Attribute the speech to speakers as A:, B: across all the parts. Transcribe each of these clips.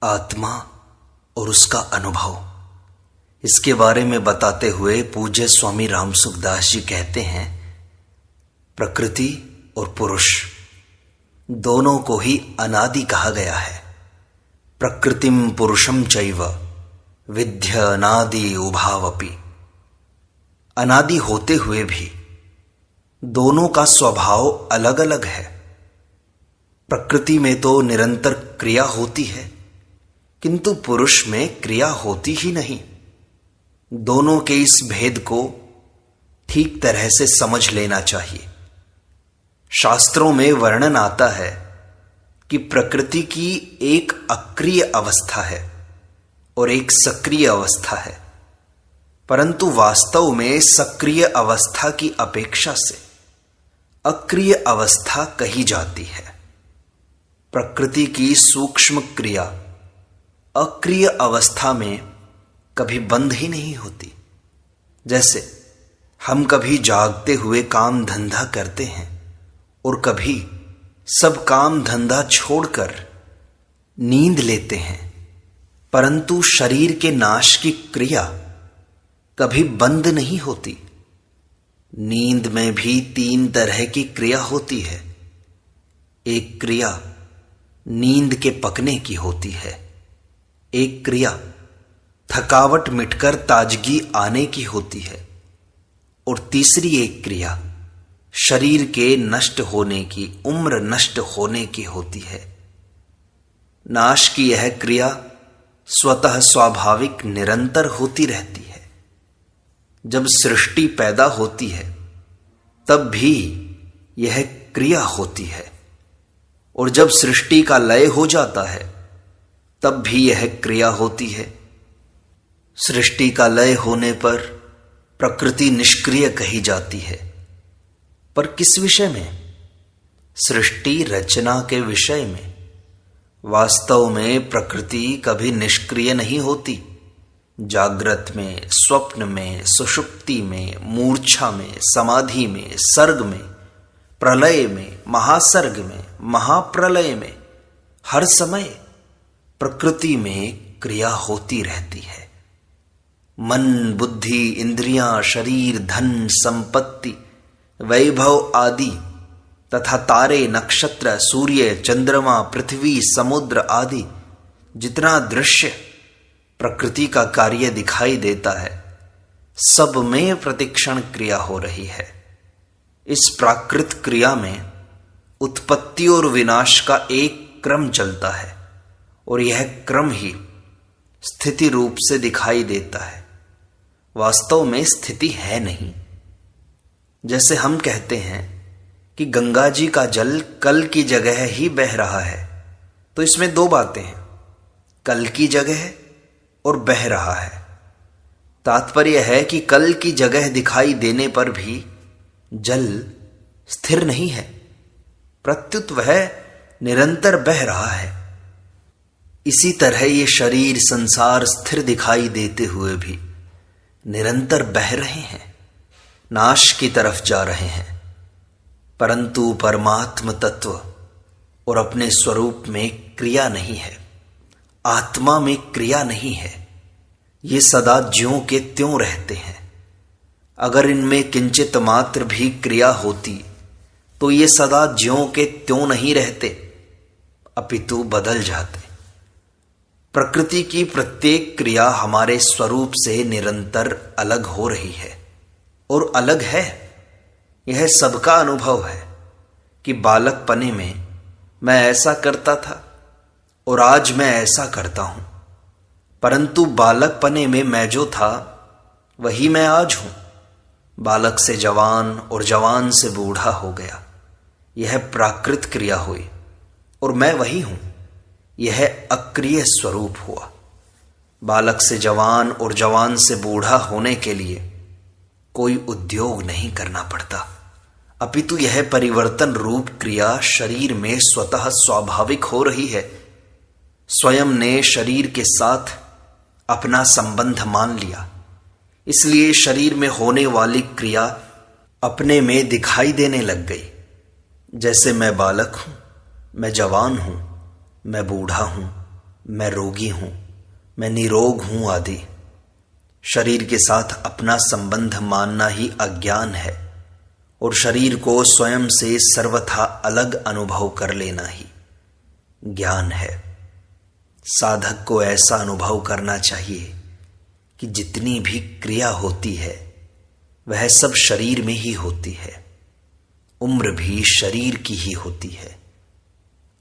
A: आत्मा और उसका अनुभव, इसके बारे में बताते हुए पूज्य स्वामी रामसुखदास जी कहते हैं, प्रकृति और पुरुष दोनों को ही अनादि कहा गया है। प्रकृतिम पुरुषम चैव विद्य अनादि उभावपि। अनादि होते हुए भी दोनों का स्वभाव अलग अलग है। प्रकृति में तो निरंतर क्रिया होती है, किंतु पुरुष में क्रिया होती ही नहीं। दोनों के इस भेद को ठीक तरह से समझ लेना चाहिए। शास्त्रों में वर्णन आता है कि प्रकृति की एक अक्रिय अवस्था है और एक सक्रिय अवस्था है, परंतु वास्तव में सक्रिय अवस्था की अपेक्षा से अक्रिय अवस्था कही जाती है। प्रकृति की सूक्ष्म क्रिया अक्रिय अवस्था में कभी बंद ही नहीं होती। जैसे हम कभी जागते हुए काम धंधा करते हैं और कभी सब काम धंधा छोड़कर नींद लेते हैं, परंतु शरीर के नाश की क्रिया कभी बंद नहीं होती। नींद में भी 3 तरह की क्रिया होती है। एक क्रिया नींद के पकने की होती है, एक क्रिया थकावट मिटकर ताजगी आने की होती है, और तीसरी एक क्रिया शरीर के नष्ट होने की, उम्र नष्ट होने की होती है। नाश की यह क्रिया स्वतः स्वाभाविक निरंतर होती रहती है। जब सृष्टि पैदा होती है तब भी यह क्रिया होती है, और जब सृष्टि का लय हो जाता है तब भी यह क्रिया होती है। सृष्टि का लय होने पर प्रकृति निष्क्रिय कही जाती है, पर किस विषय में? सृष्टि रचना के विषय में। वास्तव में प्रकृति कभी निष्क्रिय नहीं होती। जागृत में, स्वप्न में, सुषुप्ति में, मूर्छा में, समाधि में, सर्ग में, प्रलय में, महासर्ग में, महाप्रलय में, हर समय प्रकृति में क्रिया होती रहती है। मन, बुद्धि, इंद्रियां, शरीर, धन, संपत्ति, वैभव आदि तथा तारे, नक्षत्र, सूर्य, चंद्रमा, पृथ्वी, समुद्र आदि जितना दृश्य प्रकृति का कार्य दिखाई देता है, सब में प्रतिक्षण क्रिया हो रही है। इस प्राकृत क्रिया में उत्पत्ति और विनाश का एक क्रम चलता है, और यह क्रम ही स्थिति रूप से दिखाई देता है। वास्तव में स्थिति है नहीं। जैसे हम कहते हैं कि गंगा जी का जल कल की जगह ही बह रहा है, तो इसमें 2 बातें हैं, कल की जगह और बह रहा है। तात्पर्य है कि कल की जगह दिखाई देने पर भी जल स्थिर नहीं है, प्रत्युत वह निरंतर बह रहा है। इसी तरह ये शरीर, संसार स्थिर दिखाई देते हुए भी निरंतर बह रहे हैं, नाश की तरफ जा रहे हैं, परंतु परमात्म तत्व और अपने स्वरूप में क्रिया नहीं है, आत्मा में क्रिया नहीं है। ये सदा ज्यों के त्यों रहते हैं। अगर इनमें किंचित मात्र भी क्रिया होती तो ये सदा ज्यों के त्यों नहीं रहते, अपितु बदल जाते। प्रकृति की प्रत्येक क्रिया हमारे स्वरूप से निरंतर अलग हो रही है, और अलग है। यह सबका अनुभव है कि बालकपने में मैं ऐसा करता था और आज मैं ऐसा करता हूं, परंतु बालकपने में मैं जो था वही मैं आज हूं। बालक से जवान और जवान से बूढ़ा हो गया, यह प्राकृत क्रिया हुई, और मैं वही हूं। यह अक्रिय स्वरूप हुआ। बालक से जवान और जवान से बूढ़ा होने के लिए कोई उद्योग नहीं करना पड़ता, अपितु यह परिवर्तन रूप क्रिया शरीर में स्वतः स्वाभाविक हो रही है। स्वयं ने शरीर के साथ अपना संबंध मान लिया, इसलिए शरीर में होने वाली क्रिया अपने में दिखाई देने लग गई। जैसे मैं बालक हूं, मैं जवान हूं, मैं बूढ़ा हूं, मैं रोगी हूं, मैं निरोग हूं आदि। शरीर के साथ अपना संबंध मानना ही अज्ञान है और शरीर को स्वयं से सर्वथा अलग अनुभव कर लेना ही ज्ञान है। साधक को ऐसा अनुभव करना चाहिए कि जितनी भी क्रिया होती है वह सब शरीर में ही होती है। उम्र भी शरीर की ही होती है,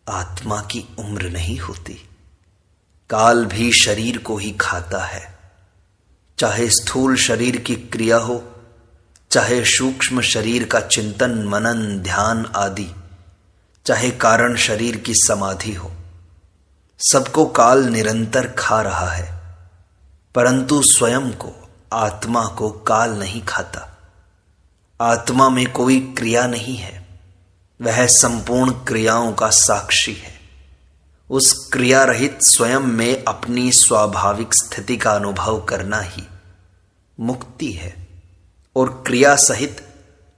A: आत्मा की उम्र नहीं होती। काल भी शरीर को ही खाता है, चाहे स्थूल शरीर की क्रिया हो, चाहे सूक्ष्म शरीर का चिंतन मनन ध्यान आदि, चाहे कारण शरीर की समाधि हो, सबको काल निरंतर खा रहा है। परंतु स्वयं को, आत्मा को काल नहीं खाता। आत्मा में कोई क्रिया नहीं है, वह संपूर्ण क्रियाओं का साक्षी है। उस क्रिया रहित स्वयं में अपनी स्वाभाविक स्थिति का अनुभव करना ही मुक्ति है और क्रिया सहित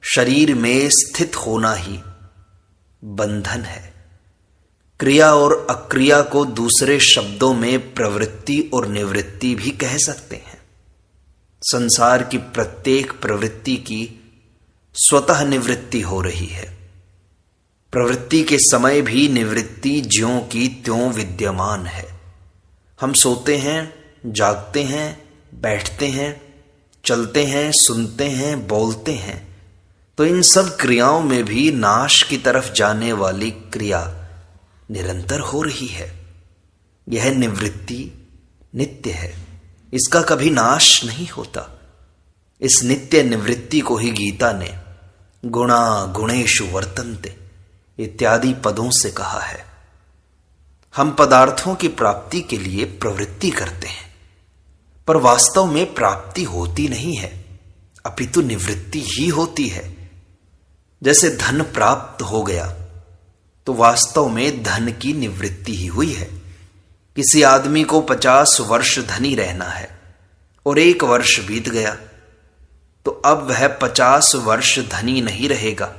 A: शरीर में स्थित होना ही बंधन है। क्रिया और अक्रिया को दूसरे शब्दों में प्रवृत्ति और निवृत्ति भी कह सकते हैं। संसार की प्रत्येक प्रवृत्ति की स्वतः निवृत्ति हो रही है। प्रवृत्ति के समय भी निवृत्ति ज्यों की त्यों विद्यमान है। हम सोते हैं, जागते हैं, बैठते हैं, चलते हैं, सुनते हैं, बोलते हैं, तो इन सब क्रियाओं में भी नाश की तरफ जाने वाली क्रिया निरंतर हो रही है। यह निवृत्ति नित्य है, इसका कभी नाश नहीं होता। इस नित्य निवृत्ति को ही गीता ने गुणा गुणेषु वर्तन्ते इत्यादि पदों से कहा है। हम पदार्थों की प्राप्ति के लिए प्रवृत्ति करते हैं, पर वास्तव में प्राप्ति होती नहीं है, अपितु निवृत्ति ही होती है। जैसे धन प्राप्त हो गया तो वास्तव में धन की निवृत्ति ही हुई है। किसी आदमी को 50 वर्ष धनी रहना है और 1 वर्ष बीत गया तो अब वह 50 वर्ष धनी नहीं रहेगा,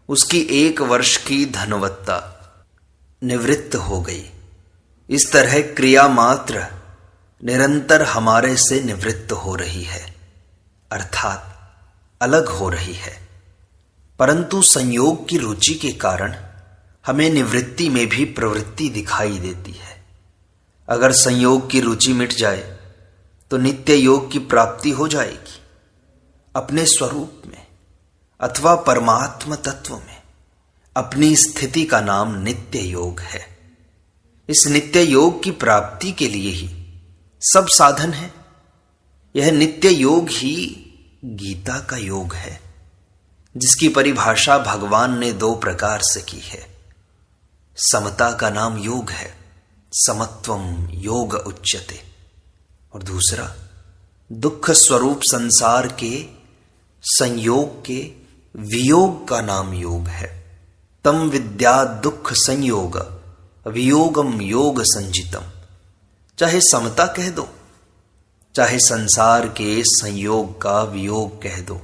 A: उसकी 1 वर्ष की धनवत्ता निवृत्त हो गई। इस तरह क्रिया मात्र निरंतर हमारे से निवृत्त हो रही है, अर्थात अलग हो रही है। परंतु संयोग की रुचि के कारण हमें निवृत्ति में भी प्रवृत्ति दिखाई देती है। अगर संयोग की रुचि मिट जाए तो नित्य योग की प्राप्ति हो जाएगी। अपने स्वरूप में अथवा परमात्म तत्व में अपनी स्थिति का नाम नित्य योग है। इस नित्य योग की प्राप्ति के लिए ही सब साधन है। यह नित्य योग ही गीता का योग है, जिसकी परिभाषा भगवान ने 2 प्रकार से की है। समता का नाम योग है, समत्वम योग उच्यते, और दूसरा दुख स्वरूप संसार के संयोग के वियोग का नाम योग है। तम विद्या दुख संयोग वियोगम योग संजितम। चाहे समता कह दो, चाहे संसार के संयोग का वियोग कह दो,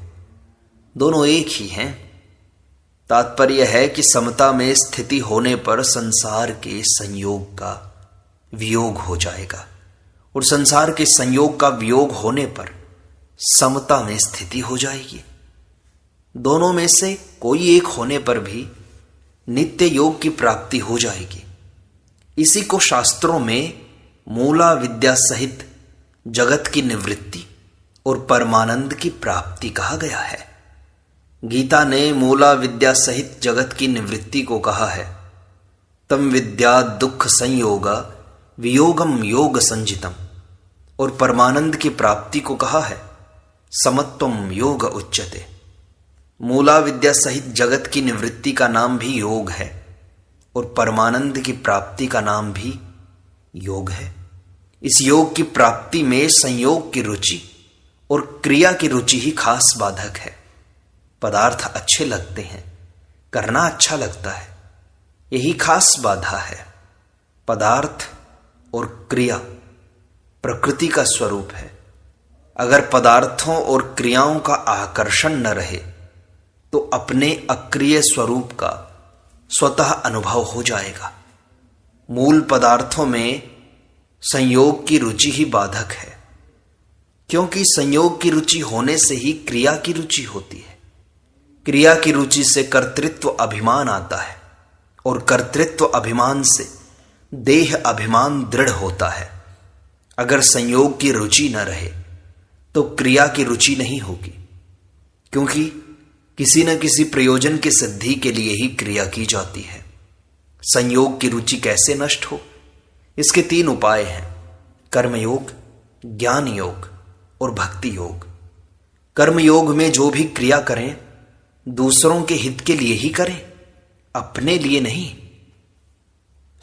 A: दोनों एक ही हैं। तात्पर्य है कि समता में स्थिति होने पर संसार के संयोग का वियोग हो जाएगा और संसार के संयोग का वियोग होने पर समता में स्थिति हो जाएगी। दोनों में से कोई एक होने पर भी नित्य योग की प्राप्ति हो जाएगी। इसी को शास्त्रों में मूला विद्या सहित जगत की निवृत्ति और परमानंद की प्राप्ति कहा गया है। गीता ने मूला विद्या सहित जगत की निवृत्ति को कहा है तम विद्या दुख संयोग वियोगम योग संजितम, और परमानंद की प्राप्ति को कहा है समत्वम योग उच्यते। मूला विद्या सहित जगत की निवृत्ति का नाम भी योग है और परमानंद की प्राप्ति का नाम भी योग है। इस योग की प्राप्ति में संयोग की रुचि और क्रिया की रुचि ही खास बाधक है। पदार्थ अच्छे लगते हैं, करना अच्छा लगता है, यही खास बाधा है। पदार्थ और क्रिया प्रकृति का स्वरूप है। अगर पदार्थों और क्रियाओं का आकर्षण न रहे तो अपने अक्रिय स्वरूप का स्वतः अनुभव हो जाएगा। मूल पदार्थों में संयोग की रुचि ही बाधक है, क्योंकि संयोग की रुचि होने से ही क्रिया की रुचि होती है। क्रिया की रुचि से कर्तृत्व अभिमान आता है और कर्तृत्व अभिमान से देह अभिमान दृढ़ होता है। अगर संयोग की रुचि न रहे तो क्रिया की रुचि नहीं होगी, क्योंकि किसी न किसी प्रयोजन की सिद्धि के लिए ही क्रिया की जाती है। संयोग की रुचि कैसे नष्ट हो, इसके 3 उपाय हैं: कर्मयोग, ज्ञान योग और भक्ति योग। कर्मयोग में जो भी क्रिया करें दूसरों के हित के लिए ही करें, अपने लिए नहीं।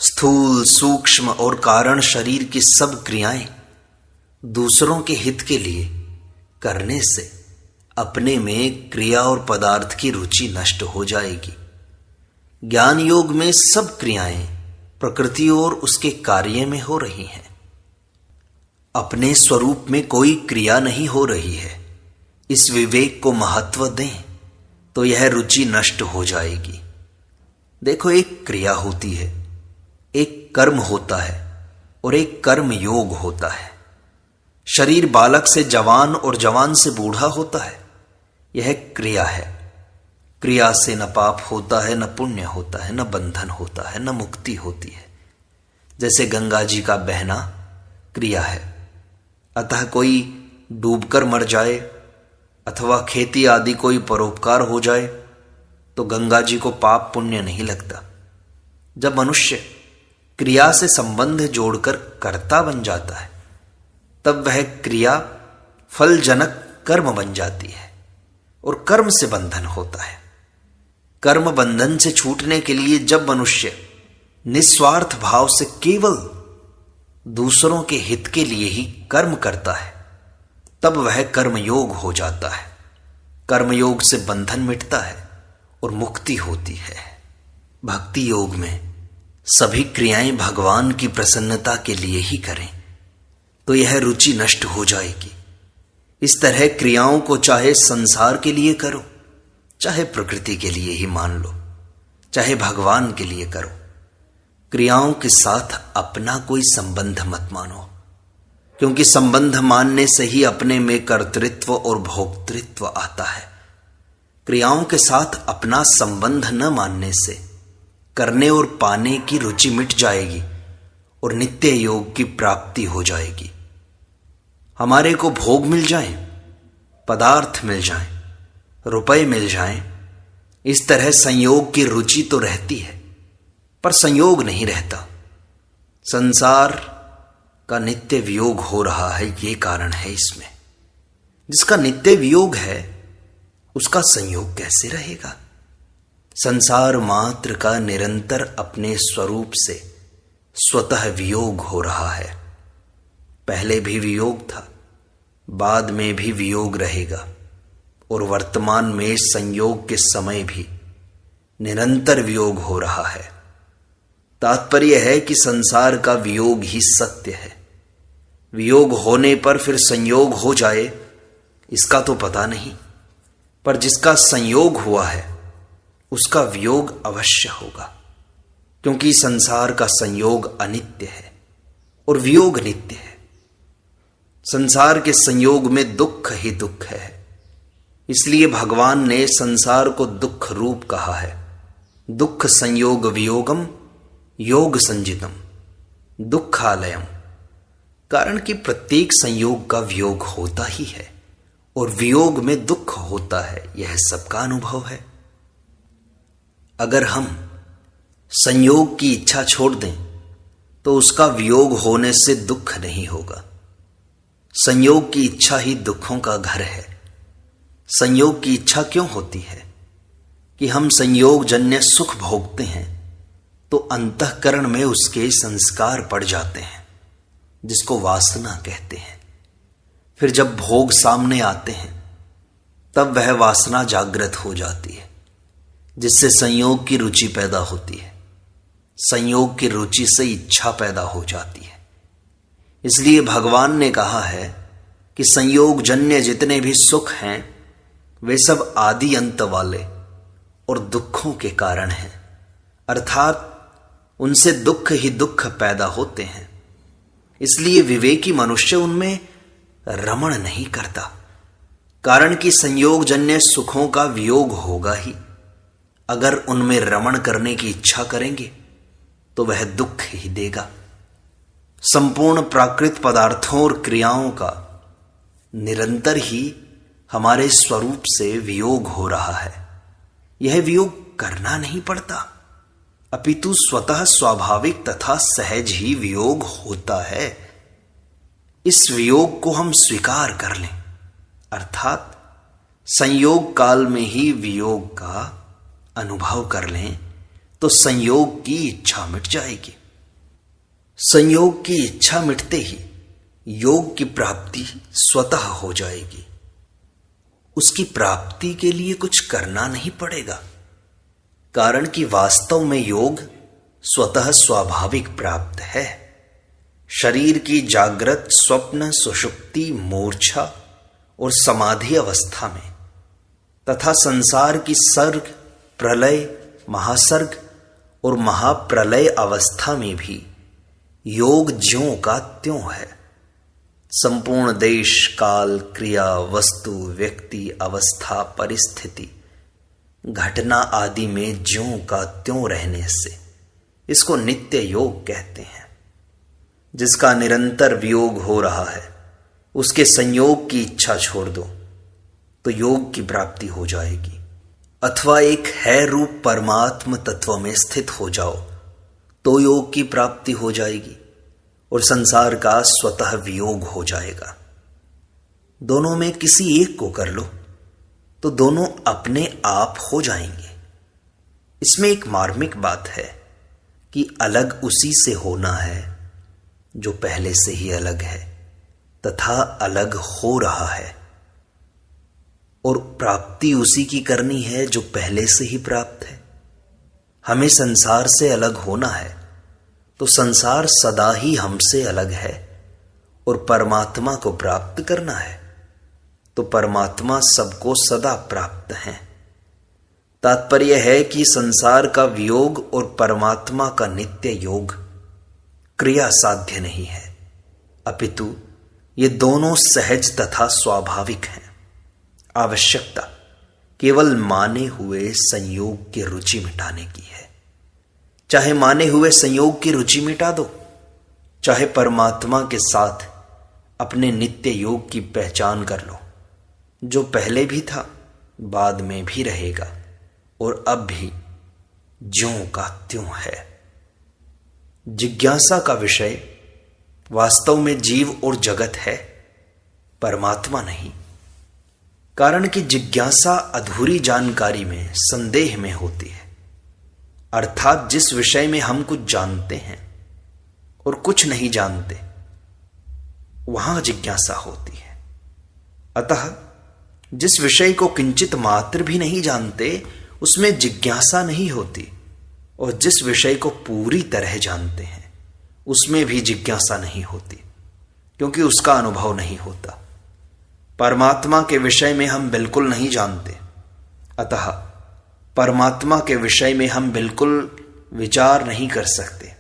A: स्थूल, सूक्ष्म और कारण शरीर की सब क्रियाएं दूसरों के हित के लिए करने से अपने में क्रिया और पदार्थ की रुचि नष्ट हो जाएगी। ज्ञान योग में सब क्रियाएं प्रकृति और उसके कार्य में हो रही हैं, अपने स्वरूप में कोई क्रिया नहीं हो रही है। इस विवेक को महत्व दें तो यह रुचि नष्ट हो जाएगी। देखो, एक क्रिया होती है, एक कर्म होता है और एक कर्म योग होता है। शरीर बालक से जवान और जवान से बूढ़ा होता है, यह क्रिया है। क्रिया से न पाप होता है, न पुण्य होता है, न बंधन होता है, न मुक्ति होती है। जैसे गंगा जी का बहना क्रिया है, अतः कोई डूबकर मर जाए अथवा खेती आदि कोई परोपकार हो जाए तो गंगा जी को पाप पुण्य नहीं लगता। जब मनुष्य क्रिया से संबंध जोड़कर कर्ता बन जाता है तब वह क्रिया फलजनक कर्म बन जाती है और कर्म से बंधन होता है। कर्म बंधन से छूटने के लिए जब मनुष्य निस्वार्थ भाव से केवल दूसरों के हित के लिए ही कर्म करता है तब वह कर्मयोग हो जाता है। कर्मयोग से बंधन मिटता है और मुक्ति होती है। भक्ति योग में सभी क्रियाएं भगवान की प्रसन्नता के लिए ही करें तो यह रुचि नष्ट हो जाएगी। इस तरह क्रियाओं को चाहे संसार के लिए करो, चाहे प्रकृति के लिए ही मान लो, चाहे भगवान के लिए करो, क्रियाओं के साथ अपना कोई संबंध मत मानो, क्योंकि संबंध मानने से ही अपने में कर्तृत्व और भोक्तृत्व आता है। क्रियाओं के साथ अपना संबंध न मानने से करने और पाने की रुचि मिट जाएगी और नित्य योग की प्राप्ति हो जाएगी। हमारे को भोग मिल जाएं, पदार्थ मिल जाएं, रुपए मिल जाएं, इस तरह संयोग की रुचि तो रहती है पर संयोग नहीं रहता। संसार का नित्य वियोग हो रहा है, ये कारण है इसमें। जिसका नित्य वियोग है उसका संयोग कैसे रहेगा? संसार मात्र का निरंतर अपने स्वरूप से स्वतः वियोग हो रहा है। पहले भी वियोग था, बाद में भी वियोग रहेगा और वर्तमान में संयोग के समय भी निरंतर वियोग हो रहा है। तात्पर्य है कि संसार का वियोग ही सत्य है। वियोग होने पर फिर संयोग हो जाए इसका तो पता नहीं, पर जिसका संयोग हुआ है उसका वियोग अवश्य होगा, क्योंकि संसार का संयोग अनित्य है और वियोग नित्य है। संसार के संयोग में दुख ही दुख है, इसलिए भगवान ने संसार को दुख रूप कहा है। दुख संयोग वियोगम योग संजितम दुखालयम। कारण कि प्रत्येक संयोग का वियोग होता ही है और वियोग में दुख होता है, यह सबका अनुभव है। अगर हम संयोग की इच्छा छोड़ दें तो उसका वियोग होने से दुख नहीं होगा। संयोग की इच्छा ही दुखों का घर है। संयोग की इच्छा क्यों होती है? कि हम संयोग जन्य सुख भोगते हैं तो अंतःकरण में उसके संस्कार पड़ जाते हैं, जिसको वासना कहते हैं। फिर जब भोग सामने आते हैं तब वह वासना जागृत हो जाती है, जिससे संयोग की रुचि पैदा होती है। संयोग की रुचि से इच्छा पैदा हो जाती है। इसलिए भगवान ने कहा है कि संयोग जन्य जितने भी सुख हैं वे सब आदि अंत वाले और दुखों के कारण हैं, अर्थात उनसे दुख ही दुख पैदा होते हैं। इसलिए विवेकी मनुष्य उनमें रमण नहीं करता, कारण कि संयोगजन्य सुखों का वियोग होगा ही। अगर उनमें रमण करने की इच्छा करेंगे तो वह दुख ही देगा। संपूर्ण प्राकृत पदार्थों और क्रियाओं का निरंतर ही हमारे स्वरूप से वियोग हो रहा है। यह वियोग करना नहीं पड़ता, अपितु स्वतः स्वाभाविक तथा सहज ही वियोग होता है। इस वियोग को हम स्वीकार कर लें, अर्थात संयोग काल में ही वियोग का अनुभव कर लें, तो संयोग की इच्छा मिट जाएगी। संयोग की इच्छा मिटते ही योग की प्राप्ति स्वतः हो जाएगी। उसकी प्राप्ति के लिए कुछ करना नहीं पड़ेगा, कारण कि वास्तव में योग स्वतः स्वाभाविक प्राप्त है। शरीर की जागृत, स्वप्न, सुषुप्ति, मूर्छा और समाधि अवस्था में तथा संसार की सर्ग, प्रलय, महासर्ग और महाप्रलय अवस्था में भी योग ज्यों का त्यों है। संपूर्ण देश, काल, क्रिया, वस्तु, व्यक्ति, अवस्था, परिस्थिति, घटना आदि में ज्यों का त्यों रहने से इसको नित्य योग कहते हैं। जिसका निरंतर वियोग हो रहा है उसके संयोग की इच्छा छोड़ दो तो योग की प्राप्ति हो जाएगी, अथवा एक है रूप परमात्म तत्व में स्थित हो जाओ तो योग की प्राप्ति हो जाएगी और संसार का स्वतः वियोग हो जाएगा। दोनों में किसी एक को कर लो तो दोनों अपने आप हो जाएंगे। इसमें एक मार्मिक बात है कि अलग उसी से होना है जो पहले से ही अलग है तथा अलग हो रहा है, और प्राप्ति उसी की करनी है जो पहले से ही प्राप्त है। हमें संसार से अलग होना है तो संसार सदा ही हमसे अलग है, और परमात्मा को प्राप्त करना है तो परमात्मा सबको सदा प्राप्त है। तात्पर्य है कि संसार का वियोग और परमात्मा का नित्य योग क्रिया साध्य नहीं है, अपितु ये दोनों सहज तथा स्वाभाविक हैं। आवश्यकता केवल माने हुए संयोग की रुचि मिटाने की है। चाहे माने हुए संयोग की रुचि मिटा दो, चाहे परमात्मा के साथ अपने नित्य योग की पहचान कर लो, जो पहले भी था, बाद में भी रहेगा और अब भी ज्यों का त्यों है। जिज्ञासा का विषय वास्तव में जीव और जगत है, परमात्मा नहीं। कारण कि जिज्ञासा अधूरी जानकारी में, संदेह में होती है, अर्थात जिस विषय में हम कुछ जानते हैं और कुछ नहीं जानते, वहां जिज्ञासा होती है। अतः जिस विषय को किंचित मात्र भी नहीं जानते उसमें जिज्ञासा नहीं होती, और जिस विषय को पूरी तरह जानते हैं उसमें भी जिज्ञासा नहीं होती, क्योंकि उसका अनुभव नहीं होता। परमात्मा के विषय में हम बिल्कुल नहीं जानते, अतः परमात्मा के विषय में हम बिल्कुल विचार नहीं कर सकते।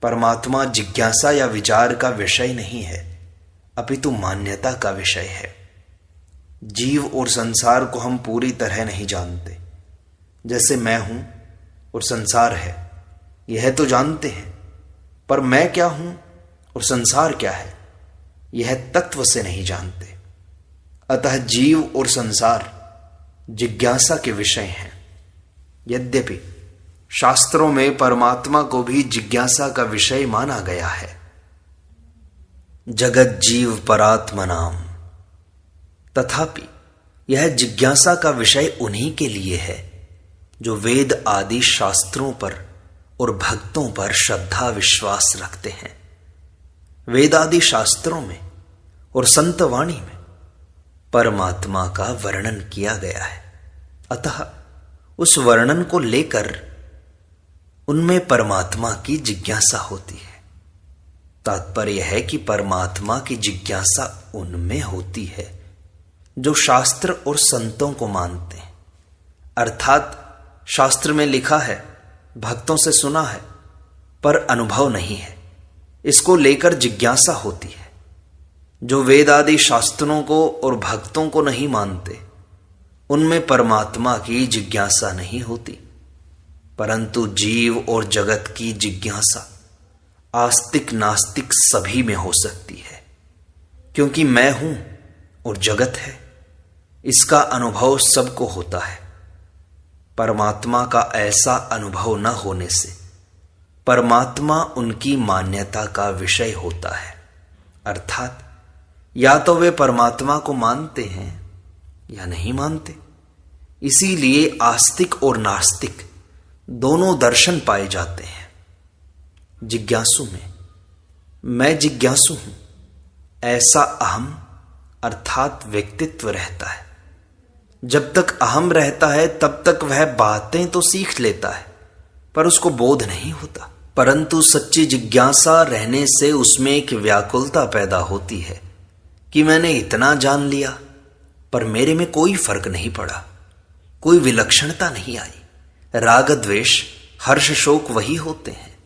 A: परमात्मा जिज्ञासा या विचार का विषय नहीं है, अपितु मान्यता का विषय है। जीव और संसार को हम पूरी तरह नहीं जानते। जैसे मैं हूं और संसार है, यह तो जानते हैं, पर मैं क्या हूं और संसार क्या है, यह तत्व से नहीं जानते। अतः जीव और संसार जिज्ञासा के विषय हैं। यद्यपि शास्त्रों में परमात्मा को भी जिज्ञासा का विषय माना गया है। जगत जीव परात्मनाम, तथापि यह जिज्ञासा का उन्हीं उन्हीं के लिए है जो वेद आदि शास्त्रों पर और भक्तों पर श्रद्धा विश्वास रखते हैं। वेद आदि शास्त्रों में और संत वाणी में परमात्मा का वर्णन किया गया है, अतः उस वर्णन को लेकर उनमें परमात्मा की जिज्ञासा होती है। तात्पर्य है कि परमात्मा की जिज्ञासा उनमें होती है जो शास्त्र और संतों को मानते हैं, अर्थात शास्त्र में लिखा है, भक्तों से सुना है, पर अनुभव नहीं है, इसको लेकर जिज्ञासा होती है। जो वेद आदि शास्त्रों को और भक्तों को नहीं मानते, उनमें परमात्मा की जिज्ञासा नहीं होती, परंतु जीव और जगत की जिज्ञासा आस्तिक नास्तिक सभी में हो सकती है। क्योंकि मैं हूं और जगत है, इसका अनुभव सबको होता है। परमात्मा का ऐसा अनुभव न होने से परमात्मा उनकी मान्यता का विषय होता है। अर्थात या तो वे परमात्मा को मानते हैं या नहीं मानते। इसीलिए आस्तिक और नास्तिक दोनों दर्शन पाए जाते हैं। जिज्ञासु में मैं जिज्ञासु हूं ऐसा अहम अर्थात व्यक्तित्व रहता है। जब तक अहम रहता है तब तक वह बातें तो सीख लेता है, पर उसको बोध नहीं होता। परंतु सच्ची जिज्ञासा रहने से उसमें एक व्याकुलता पैदा होती है कि मैंने इतना जान लिया, पर मेरे में कोई फर्क नहीं पड़ा, कोई विलक्षणता नहीं आई। राग द्वेष हर्ष शोक वही होते हैं,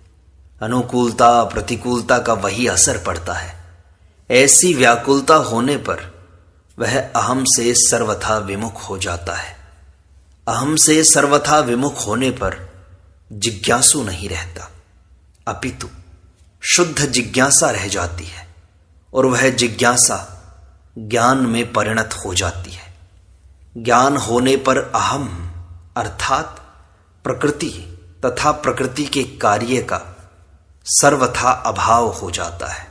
A: अनुकूलता प्रतिकूलता का वही असर पड़ता है। ऐसी व्याकुलता होने पर वह अहम से सर्वथा विमुख हो जाता है। अहम से सर्वथा विमुख होने पर जिज्ञासु नहीं रहता, अपितु शुद्ध जिज्ञासा रह जाती है, और वह जिज्ञासा ज्ञान में परिणत हो जाती है। ज्ञान होने पर अहम अर्थात प्रकृति तथा प्रकृति के कार्य का सर्वथा अभाव हो जाता है,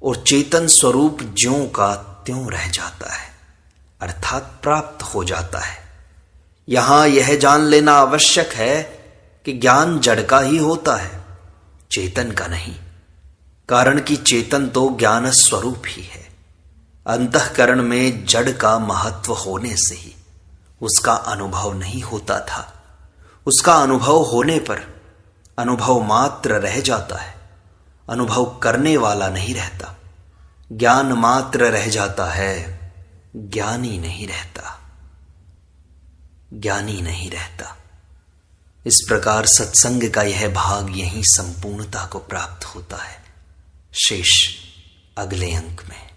A: और चेतन स्वरूप ज्यों का त्यों रह जाता है, अर्थात प्राप्त हो जाता है। यहां यह जान लेना आवश्यक है कि ज्ञान जड़ का ही होता है, चेतन का नहीं। कारण कि चेतन तो ज्ञान स्वरूप ही है। अंतःकरण में जड़ का महत्व होने से ही उसका अनुभव नहीं होता था। उसका अनुभव होने पर अनुभव मात्र रह जाता है, अनुभव करने वाला नहीं रहता। ज्ञान मात्र रह जाता है, ज्ञानी नहीं रहता, ज्ञानी नहीं रहता। इस प्रकार सत्संग का यह भाग यहीं संपूर्णता को प्राप्त होता है। शेष अगले अंक में।